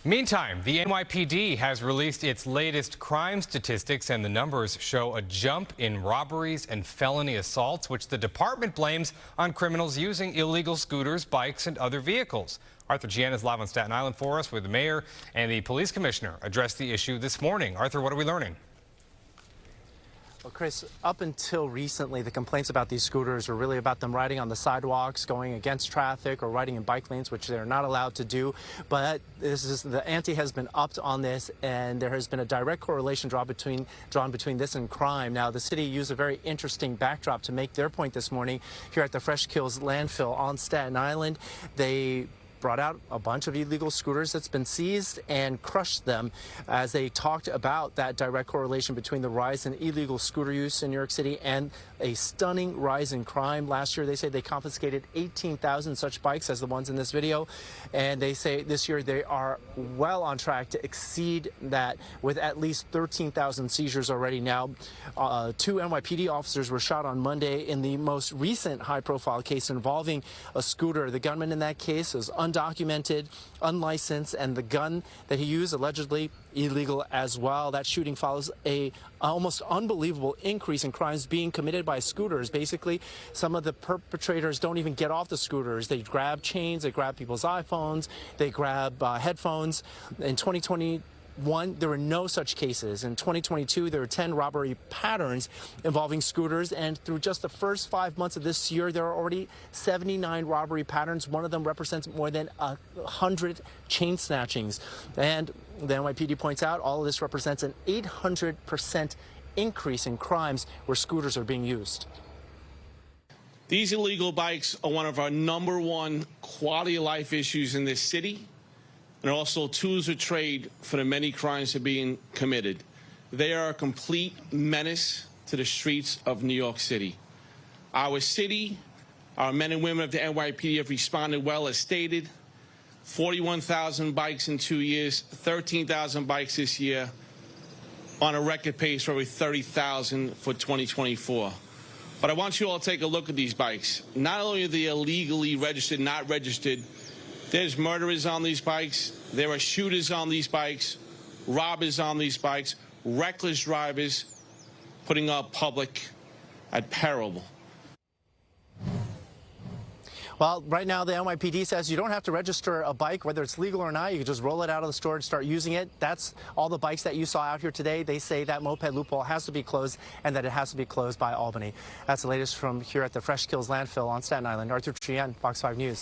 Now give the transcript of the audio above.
Meantime, the NYPD has released its latest crime statistics, and the numbers show a jump in robberies and felony assaults, which the department blames on criminals using illegal scooters, bikes, and other vehicles. Arthur Gian is live on Staten Island for us, where the mayor and the police commissioner addressed the issue this morning. Arthur, what are we learning? Well, Chris, up until recently, the complaints about these scooters were really about them riding on the sidewalks, going against traffic, or riding in bike lanes, which they're not allowed to do. But the ante has been upped on this, and there has been a direct correlation drawn between this and crime. Now, the city used a very interesting backdrop to make their point this morning here at the Fresh Kills landfill on Staten Island. They brought out a bunch of illegal scooters that's been seized and crushed them as they talked about that direct correlation between the rise in illegal scooter use in New York City and a stunning rise in crime. Last year, they say they confiscated 18,000 such bikes as the ones in this video, and they say this year they are well on track to exceed that with at least 13,000 seizures already. Now, 2 NYPD officers were shot on Monday in the most recent high-profile case involving a scooter. The gunman in that case is undocumented, unlicensed, and the gun that he used allegedly illegal as well. That shooting follows a almost unbelievable increase in crimes being committed by scooters. Basically, some of the perpetrators don't even get off the scooters. They grab chains, they grab people's iPhones, they grab headphones. In 2021, there were no such cases. In 2022, there were 10 robbery patterns involving scooters, and through just the first 5 months of this year, there are already 79 robbery patterns. One of them represents more than 100 chain snatchings. And the NYPD points out all of this represents an 800% increase in crimes where scooters are being used. These illegal bikes are one of our #1 quality of life issues in this city, and also tools of trade for the many crimes that are being committed. They are a complete menace to the streets of New York City. Our city, our men and women of the NYPD have responded well, as stated. 41,000 bikes in 2 years, 13,000 bikes this year, on a record pace for over 30,000 for 2024. But I want you all to take a look at these bikes. Not only are they illegally registered, not registered, there's murderers on these bikes, there are shooters on these bikes, robbers on these bikes, reckless drivers putting our public at peril. Well, right now the NYPD says you don't have to register a bike, whether it's legal or not. You can just roll it out of the store and start using it. That's all the bikes that you saw out here today. They say that moped loophole has to be closed and that it has to be closed by Albany. That's the latest from here at the Fresh Kills landfill on Staten Island. Arthur Gian, Fox 5 News.